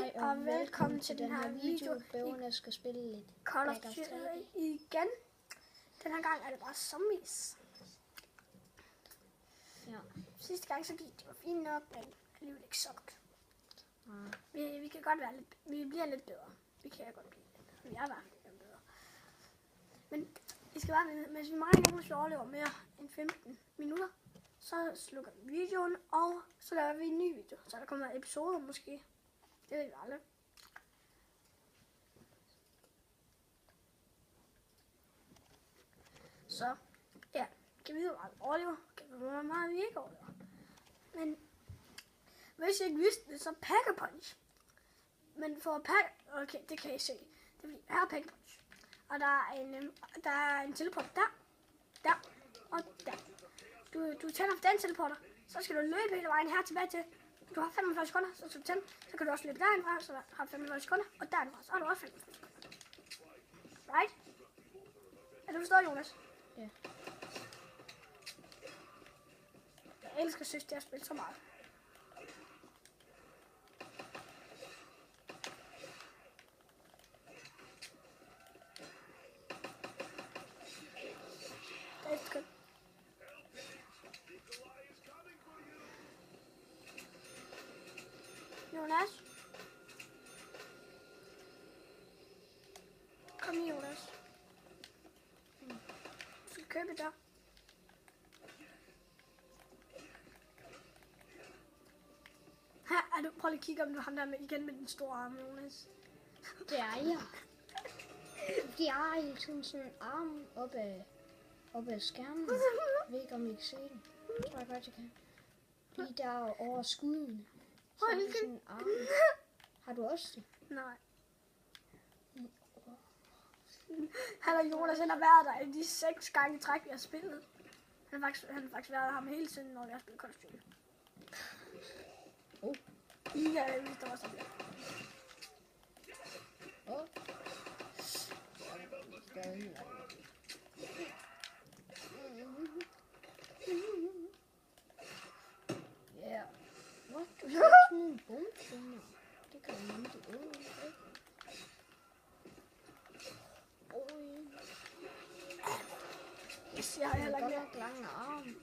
Hej og velkommen til den her video. Bøverne skal spille lidt Call of Duty igen. Den her gang er det bare zombies. Ja. Sidste gang så gik det var fint nok, men alligevel ikke så godt. Vi kan godt være lidt, vi bliver lidt bedre. Vi kan godt blive lidt bedre. Vi er bare lidt bedre. Men I skal bare vide, hvis vi meget gerne vil overleve mere end 15 minutter, så slukker vi videoen, og så laver vi en ny video. Så der kommer episoder måske. Det ved vi aldrig. Så ja, kan vi jo meget overleve. Kan vi jo meget vi ikke overlever. Men hvis I ikke vidste det, så Pack-a-Punch. Men for okay, det kan I se. Det er fordi, her er Pack-a-Punch. Og der er en teleport der og der. Du tænder for den teleporter, så skal du løbe hele vejen her tilbage til. Du har 45 sekunder, så skal du tænde. Så kan du også løbe derindfra, så har du 45 sekunder. Og derindfra, så har du også 45 sekunder. Right? Er du forstået, Jonas? Ja. Jeg elsker synes, det at spille så meget. Det er et skønt. Jonas? Kom her, Jonas. Du skal købe der. Her er du. Prøv lige at kigge, om du har der med igen med den store arm, Jonas. Det er jeg. De har hele tiden sådan en arm oppe af skærmen. Jeg ved ikke, om I kan se den. Jeg tror jeg godt, jeg kan. Lige der over skuden. Så er det sådan en arm. Har du også det? Nej. Han og Jonas, han har været der i de 6 gange i træk, vi har spillet. Han har faktisk været der ham hele tiden, når vi har spillet Call of Duty. Ja, hvis der var sådan der. Ja. What? Du har sådan en bombe. Det kan man ikke undre. Jeg har heller ikke mere. Lange arm.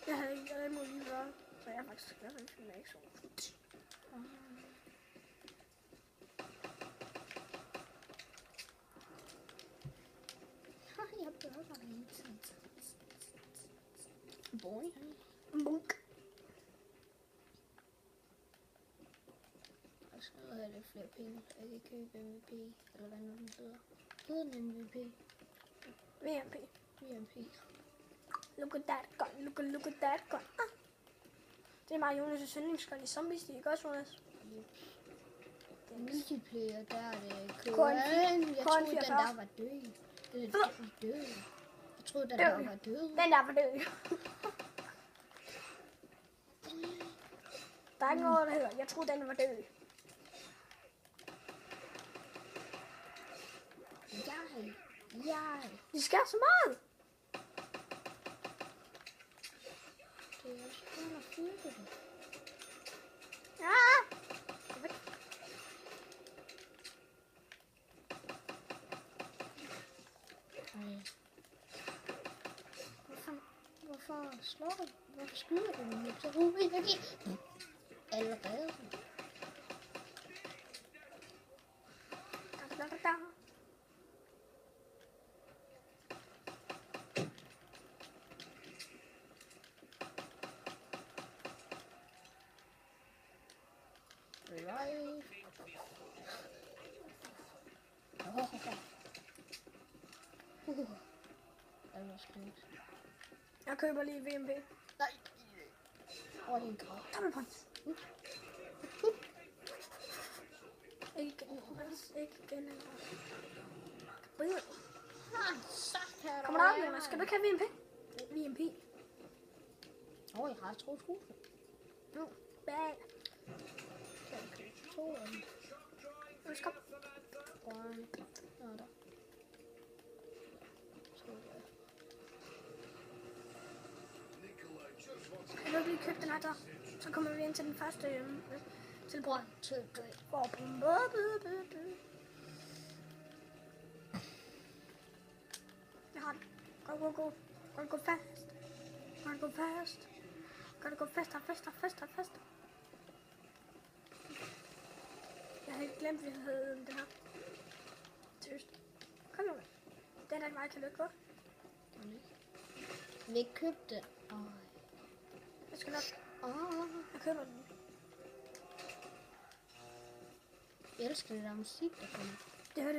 Jeg havde ikke noget imod lige før, så jeg er faktisk glad for, at jeg ikke så. Jeg bør hele tiden. Bunk. Og så er det flere penge. Jeg kan købe MVP, eller hvad nu den hedder. Hedder den MVP? VMP. VMP. Look at that gun. Look at that gun. Det er meget Jonas' yndlingsgun i Zombies, det er ikke også, Jonas? Multiplayer, der er det Kun jeg troede, den der var død. Den der var død. Jeg troede, den der var død. Den der var død. Der er ikke noget, der hedder. Jeg troede, den var død. Jeg. De skal så meget. Det er også kun at fylde det. Ja. Hvorfor slår du? Hvorfor skyder du mig? Så ruber energi. Allerede. Jeg køber lige VMP. Nej. Det er en grav. Double punch. Ikke igen. Kommer der op, Jonas? Skal du ikke have VMP? VMP. Jeg har 2 trusler. Nu, bag. Kan jeg købe 2 af dem? Kom. Der. Kan du lige købe den her der? Så kommer vi ind til den første Teleport. 1, 2, 3. Jeg har den. Go. Gotta go fast. Gotta go faster. Jeg havde helt glemt, at vi havde det her. Seriøst. Kom nu. Den er meget til lykke, hva'? Vi købte den. Jeg skal nok. Jeg køber den. Jeg elsker det der musik, der kommer. Det hørte.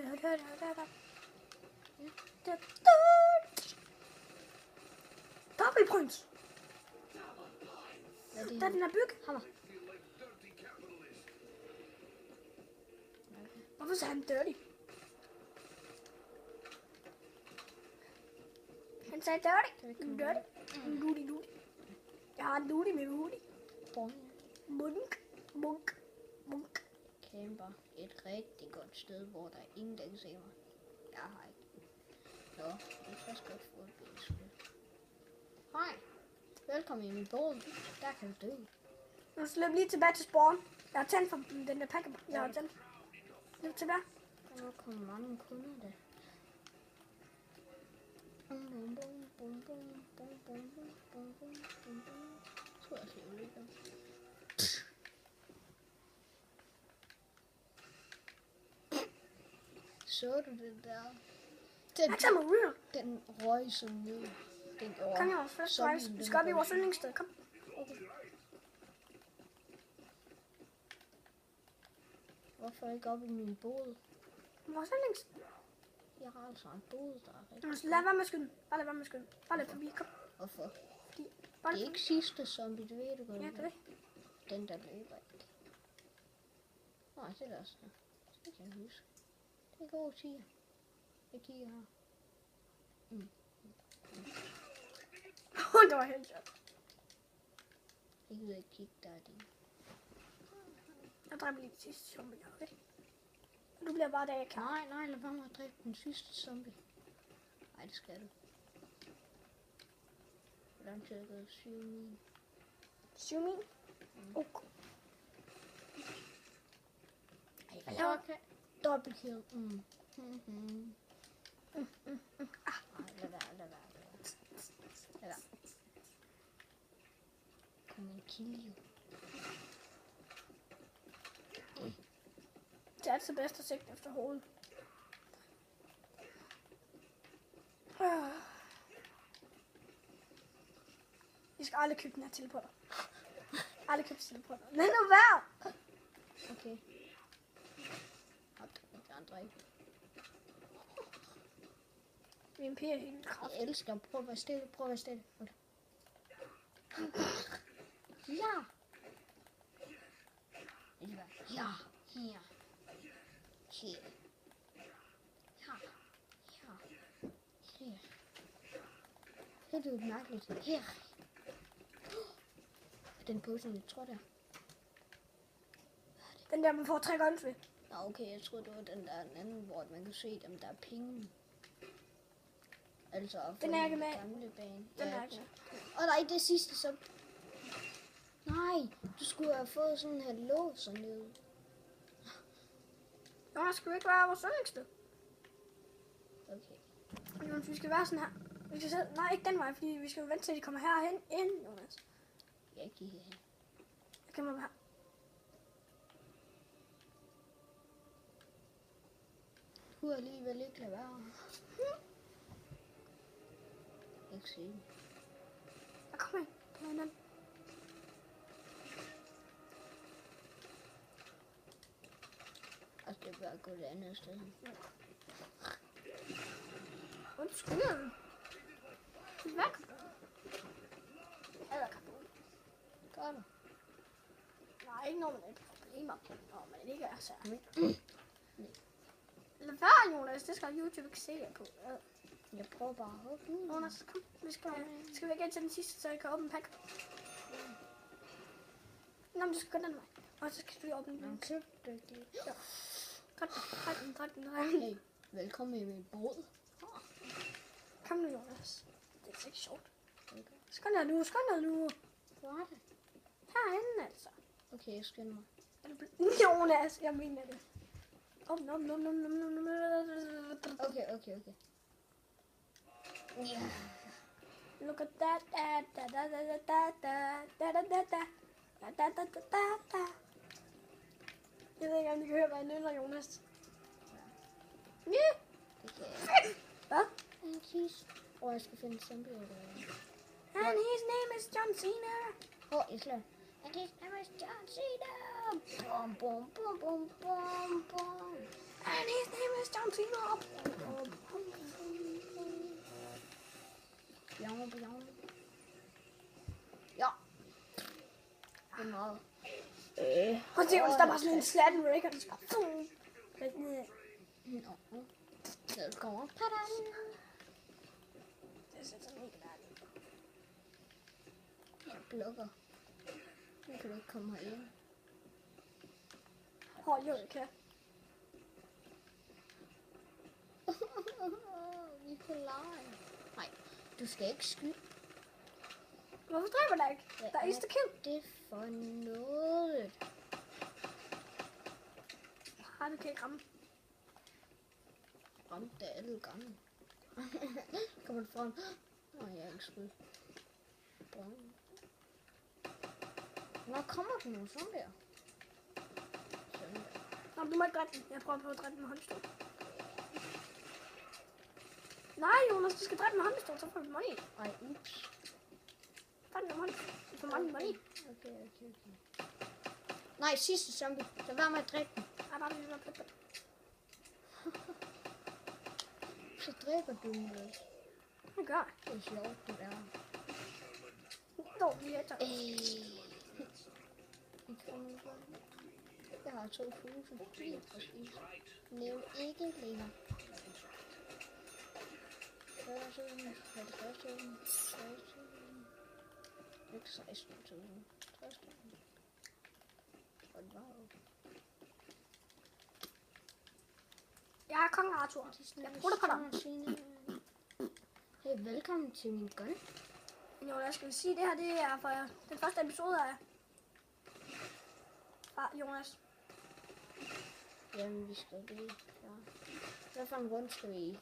Ja. Dobbeltprins. Hvad er det? Der er den her byg. Hammer. Hvorfor sagde han dirty? Han sagde dirty. Kan vi komme Dirty. Ludi. Jeg har en ludi med hudi. Munk. Camper. Et rigtig godt sted, hvor der er ingen, der kan se mig. Jeg har ikke. Nå, det er først godt få et bilskud. Hej. Velkommen i min båd. Der kan du dø. Nu slipper lige tilbage til spawn. Jeg har tændt for den der pakke. Jeg har tændt. Løb tilbage. Der kommer mange kunder der. Tror jeg siger ulykker. Så du det der? Jeg tager mig real. Den røg som ned. Den Kom her, first rise. Vi skal op i vores yndlingssted. Kom. Okay. Hvorfor ikke op i min båd? Vores yndlingssted. Jeg har altså en båd, der er rigtig. Lad være med skylden. Bare lad være med skylden. Bare lad forbi. Kom. Hvorfor? Fordi. Bare Det er lad ikke sidste zombie, det ved du godt. Ja, det er det. Den der løber ikke. Nej, det er der sådan. Det kan jeg huske. Det er god tiger. Jeg kigger her. Det var helt sjovt. Jeg gider ikke kigge der i din. Jeg dræber lige sidste zombie, okay? Du bliver bare der, jeg kan. Nej, lad være med at dræbe den sidste zombie. Nej, det skal du. Hvor lang tid er det gået? 7 min. 7 min? Okay. Ej, hvad laver jeg? Double kill. Ej, lad være. Kom en kill you. Det er altid bedst at sigte efter hovedet. Vi skal aldrig købe den her teleporter. Aldrig købe teleporter. Lad nu være! Okay. Jeg andre ikke. Min pige er helt kraftig. Jeg elsker at prøve at være stille. Okay. Ja! Ja! Her. Her. Ja. Her. Det er jo mærkeligt. Her. Den pose, jeg tror der. Den der, man får 3 guns ved. Nå, okay, jeg troede, det var den der anden, hvor man kan se dem, der er penge. Altså, Den er ikke med. Gamle bane. Den er ikke med. Og nej, det sidste så... Nej, du skulle have fået sådan her lås ned. Jonas, skal vi ikke være vores yndlingssted? Okay. Jonas, vi skal være sådan her. Vi skal sætte... Nej, ikke den vej, fordi vi skal jo vente til, de kommer herhen ind, Jonas. Jeg kigger hen. Jeg kommer her. Du kunne alligevel ikke lade være. Ikke se. Jeg kommer ind. På den. Altså, det er bare at gå et andet sted. Undskyld. Hvad kan du? Eller kan du? Gør du? Nej, ikke når man ikke har problemer. Når man ikke er så. Nej. Lad være, Jonas. Det skal YouTube ikke se jer på. Jeg prøver bare at hugge ud. Jonas, kom. Vi skal vi igen til den sidste, så jeg kan åbne en pakke. Nå, men du skal gå den vej. Og så skal du lige åbne den. Man købte det ikke. Ja. Træk den. Hey, velkommen i min båd. Kom nu, Jonas. Det er ikke sjovt. Okay. Skøn dig nu. Hvor er det? Herinde, altså. Okay, jeg skynder mig. Jonas, jeg mener det. Okay. Ja. Look at that. Jeg ved ikke, om I kan høre, hvad jeg nynner, Jonas. Ja. Det kan jeg. Hvad? Jeg skal finde zombie. And his name is John Cena. Jeg slår. And his name is John Cena. Bum, bum, bum, bum, bum, bum. And his name is John Cena. Ja. Det er meget. Prøv at se, der var sådan en slatten record, der bare boom. Så kommer padan. Det ser sådan helt ærligt. Jeg blokker. Nu kan du ikke komme herind. Hold jo, jeg kan. Vi er på lege. Nej, du skal ikke skyde. Hvorfor dræber der ikke? Der er insta kill. Det er for noget. Ej, det kan ikke ramme. Ramte alle gange. Kommer du frem? Jeg er ikke skyde. Når kommer der nogle sådan der? Nå, du må ikke dræbe den. Jeg prøver på at dræbe den med håndstol. Nej, Jonas, du skal dræbe den med håndstol, så får du money. Ej, ups. Dræb den med håndstol. Du får mange money. Okay. Nej, sidste zombie. Så vær med at dræbe den. Ej, bare lige med at Så dræber du den vel. Hvad gør jeg? Det er sjovt, det der. Dårlig hætter. Jeg har 2 huse. Lige præcis. Nævn ikke længere. 40.000, 50.000, 60.000. Ikke 16.000. 60.000. Og det var jo. Jeg er konge Arthur. Jeg bruger det på dig. Hey, velkommen til min gun. Jo, jeg skal sige, det her det er for den første episode af Jonas. Jamen, vi skal lige klar. Hvad for en runde skal vi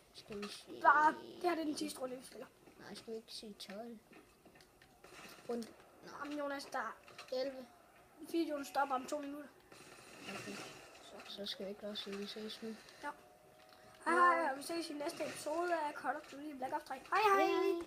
sige? Bare, det her det er den sidste runde, vi spiller. Nej, skal vi ikke sige 12? Runde. Jamen, Jonas, der er 11. videoen stopper om 2 minutter. Okay. Så skal vi ikke også sige, vi ses nu. Ja. Hej, og vi ses i næste episode af Call of Duty Black Ops 3. Hej, hej!